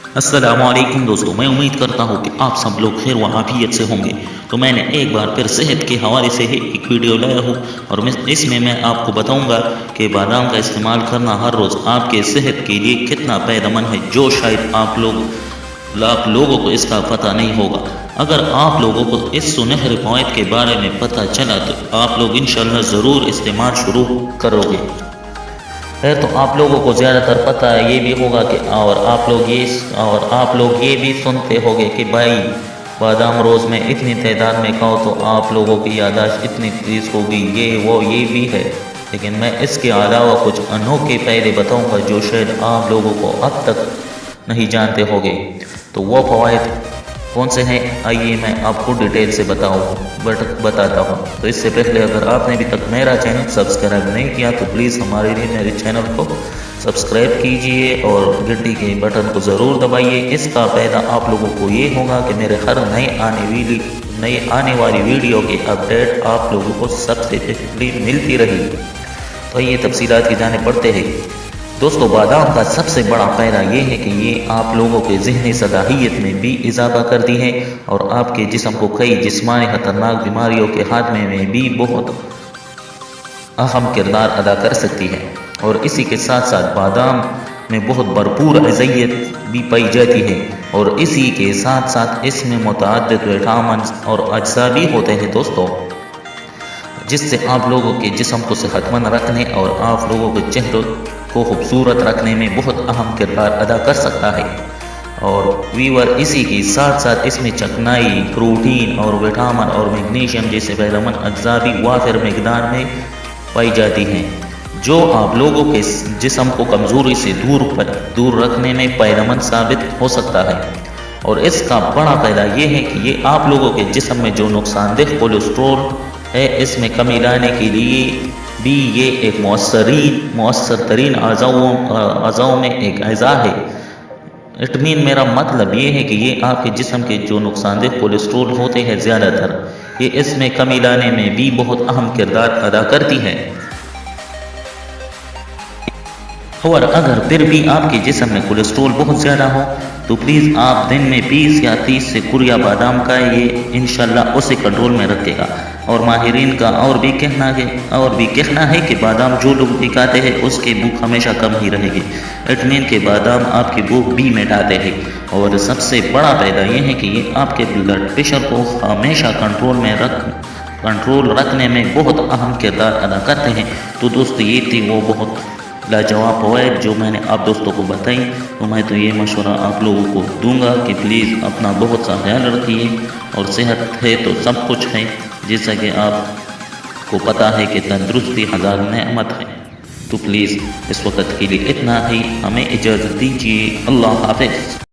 अस्सलाम वालेकुम दोस्तों, मैं उम्मीद करता हूँ कि आप सब लोग खैर व आफियत से होंगे। तो मैंने एक बार फिर सेहत के हवाले से ही एक वीडियो लाया हूँ और इसमें मैं आपको बताऊंगा कि बादाम का इस्तेमाल करना हर रोज़ आपके सेहत के लिए कितना फ़ायदेमंद है, जो शायद आप लोगों को इसका पता नहीं होगा। अगर आप लोगों को इस सुनहरे फ़वाइद के बारे में पता चला तो आप लोग इंशाल्लाह ज़रूर इस्तेमाल शुरू करोगे। खैर, तो आप लोगों को ज़्यादातर पता है ये भी होगा कि और आप लोग ये भी सुनते होंगे कि भाई बादाम रोज़ में इतनी तादाद में खाओ तो आप लोगों की याददाश्त इतनी तेज़ होगी, ये भी है। लेकिन मैं इसके अलावा कुछ अनोखे फ़ायदे बताऊंगा जो शायद आप लोगों को अब तक नहीं जानते होंगे। तो वो फ़वाइद कौन से हैं, आइए मैं आपको डिटेल से बताता हूँ। तो इससे पहले अगर आपने अभी तक मेरा चैनल सब्सक्राइब नहीं किया तो प्लीज़ हमारे लिए मेरे चैनल को सब्सक्राइब कीजिए और घंटी के बटन को ज़रूर दबाइए। इसका फ़ायदा आप लोगों को ये होगा कि मेरे हर नई आने वाली वीडियो की अपडेट आप लोगों को सबसे पहले मिलती रही। तो ये तफसीलात की जाने पड़ते हैं। दोस्तों, बादाम का सबसे बड़ा फ़ायदा ये है कि ये आप लोगों के ज़हनी सलाहियत में भी इजाफा करती है और आपके जिस्म को कई जिस्मानी खतरनाक बीमारियों के खात्मे में भी बहुत अहम किरदार अदा कर सकती है। और इसी के साथ साथ बादाम में बहुत भरपूर ग़िज़ाइयत भी पाई जाती है और इसी के साथ साथ इसमें मुतअद्दिद विटामिन और अज्जा भी होते हैं दोस्तों, जिससे आप लोगों के जिस्म को सेहतमंद रखने और आप लोगों के चेहरे को खूबसूरत रखने में बहुत अहम किरदार अदा कर सकता है। और वीवर इसी के साथ साथ इसमें चकनाई, प्रोटीन और विटामिन और मैग्नीशियम जैसे फ़ायदेमंद अज्जा भी वाफिर मकदार में पाई जाती हैं, जो आप लोगों के जिस्म को कमज़ोरी से दूर रखने में फ़ायदेमंद साबित हो सकता है। और इसका बड़ा फ़ायदा ये है कि ये आप लोगों के जिस्म में जो नुकसानदेह कोलेस्ट्रॉल है इसमें कमी लाने के लिए भी ये एक मौसर तरीन अज़ाओं में एक अज़ा है। इट मीन मेरा मतलब ये है कि ये आपके जिस्म के जो नुकसानदेह कोलेस्ट्रॉल होते हैं ज़्यादातर, ये इसमें कमी लाने में भी बहुत अहम किरदार अदा करती है। और अगर फिर भी आपके जिस्म में कोलेस्ट्रॉल बहुत ज़्यादा हो तो प्लीज़ आप दिन में 20 या 30 से कुरिया बादाम का ये इंशाल्लाह उसे कंट्रोल में रखेगा। और माहिरीन का और भी कहना है कि बादाम जो लोग भी खाते हैं उसकी भूख हमेशा कम ही रहेगी। इट मीन के बादाम आपकी भूख भी मिटाते हैं। और सबसे बड़ा फ़ायदा ये है कि ये आपके ब्लड प्रेशर को हमेशा कंट्रोल रखने में बहुत अहम किरदार अदा करते हैं। तो दोस्तों, ये थी वो बहुत लाजवाब फ़वाइद जो मैंने आप दोस्तों को बताई। तो मैं तो ये मशवरा आप लोगों को दूंगा कि प्लीज़ अपना बहुत सा ख्याल रखिए। और सेहत है तो सब कुछ है, जैसा कि आपको पता है कि तंदुरुस्ती हज़ार नेमत है। तो प्लीज़ इस वक्त के लिए इतना ही, हमें इजाज़त दीजिए। अल्लाह हाफ़िज़।